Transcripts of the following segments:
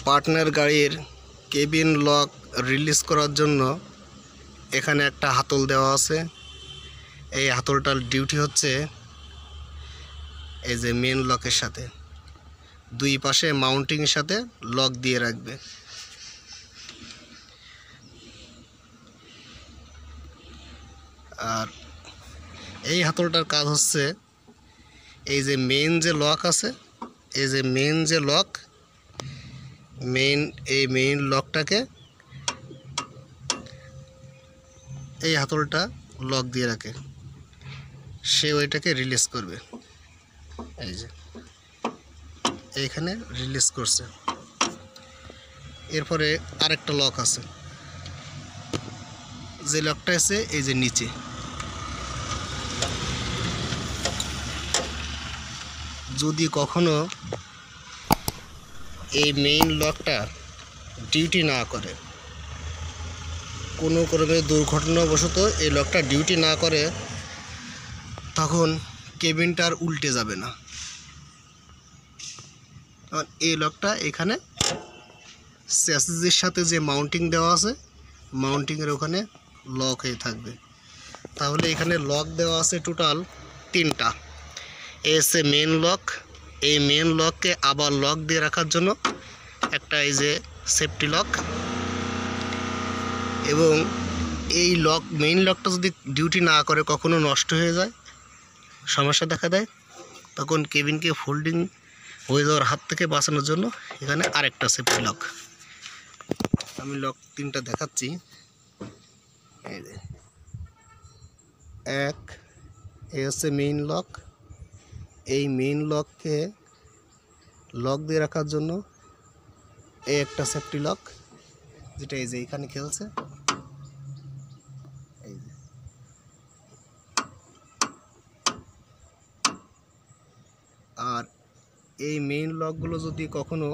Partner গাড়ির cabin lock release করার জন্য এখানে একটা হাতল দেওয়া আছে। এই হাতলটার ডিউটি হচ্ছে এই যে মেন লকের সাথে দুই পাশে মাউন্টিং এর সাথে লক দিয়ে রাখবে। আর এই হাতলটার কাজ হচ্ছে এই যে মেন যে লক আছে, এই যে মেন যে লক, এই মেইন লকটাকে এই হাতলটা লক দিয়ে রাখে, সে ওইটাকে রিলিজ করবে। এই যে এইখানে রিলিজ করছে। এরপরে আরেকটা লক আছে, যে লকটা আছে এই যে নিচে। যদি কখনো এই মেইন লকটা ডিউটি না করে, কোনো ক্রমে দুর্ঘটনাবশত এই লকটা ডিউটি না করে, তখন কেবিনটা আর উল্টে যাবে না। কারণ এই লকটা এখানে চ্যাসিসের সাথে যে মাউন্টিং দেওয়া আছে, মাউন্টিংয়ের ওখানে লক হয়ে থাকবে। তাহলে এখানে লক দেওয়া আছে টোটাল 3টা। এসে মেন লক, এই মেন লককে আবার লক দিয়ে রাখার জন্য একটা এই যে সেফটি লক, এবং এই লক মেইন লকটা যদি ডিউটি না করে কখনো নষ্ট হয়ে যায়, সমস্যা দেখা দেয়, তখন কেবিনকে ফোল্ডিং হয়ে যাওয়ার হাত থেকে বাঁচানোর জন্য এখানে আরেকটা সেফটি লক। আমি লক 3টা দেখাচ্ছি। এই যে এই হচ্ছে মেইন লক। এই মেইন লককে লক দিয়ে রাখার জন্য এই একটা সেফটি লক, যেটা এই যে এখানে খেলছে। এই যে আর এই মেইন লকগুলো যদি কখনো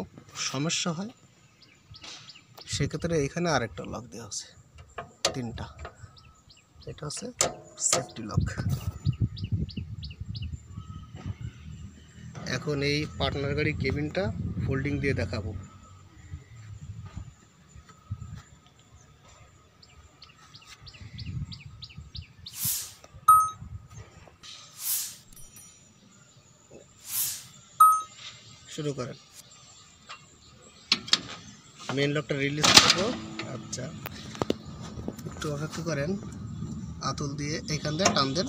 সমস্যা হয়, সেক্ষেত্রে এখানে আরেকটা লক দেওয়া আছে 3টা। এটা হচ্ছে সেফটি লক। এখন এই পার্টনার গাড়ি কেবিনটা ফোল্ডিং দিয়ে দেখাবো। শুরু করেন। মেন লকটা রিলিজ করবো। আচ্ছা, একটু অপেক্ষা করেন। আতল দিয়ে এখান দিয়ে টান দেন,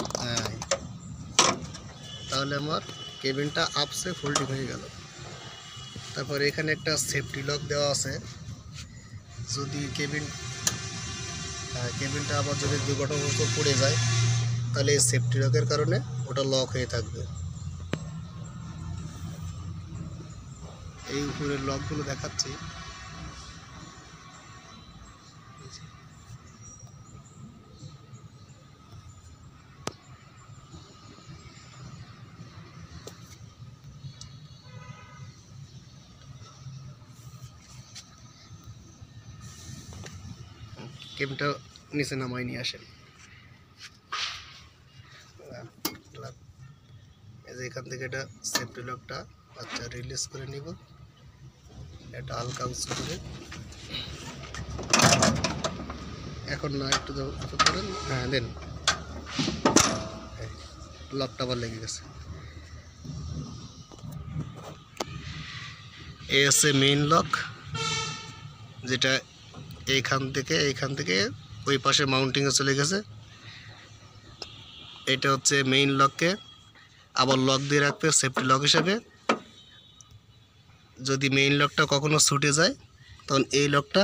তাহলে আমার কেবিনটা আপসে ফোল্ডিং হয়ে গেল। তারপর এখানে একটা সেফটি লক দেওয়া আছে। যদি কেবিনটা আবার যদি দুর্ঘটনাবশত পড়ে যায়, তাহলে এই সেফটি লকের কারণে ওটা লক হয়ে থাকবে। এই উপরের লকগুলো দেখাচ্ছি। কেবিনটা নিচে নামাই নিয়ে আসেন। এখান থেকে এটা সেফটি লকটা আচ্ছা রিলিজ করে নিব। এটা হালকা উঁচু করে, এখন না একটু করেন, হ্যাঁ দেন। লকটা আবার লেগে গেছে। এই হচ্ছে মেইন লক, যেটা এইখান থেকে ওই পাশে মাউন্টিংয়ে চলে গেছে। এটা হচ্ছে মেইন লককে আবার লক দিয়ে রাখবে সেফটি লক হিসাবে। যদি মেইন লকটা কখনো ছুটে যায়, তখন এই লকটা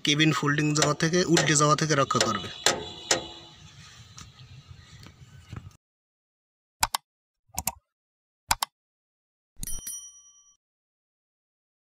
কেবিন ফোল্ডিং উল্টে যাওয়া থেকে রক্ষা করবে।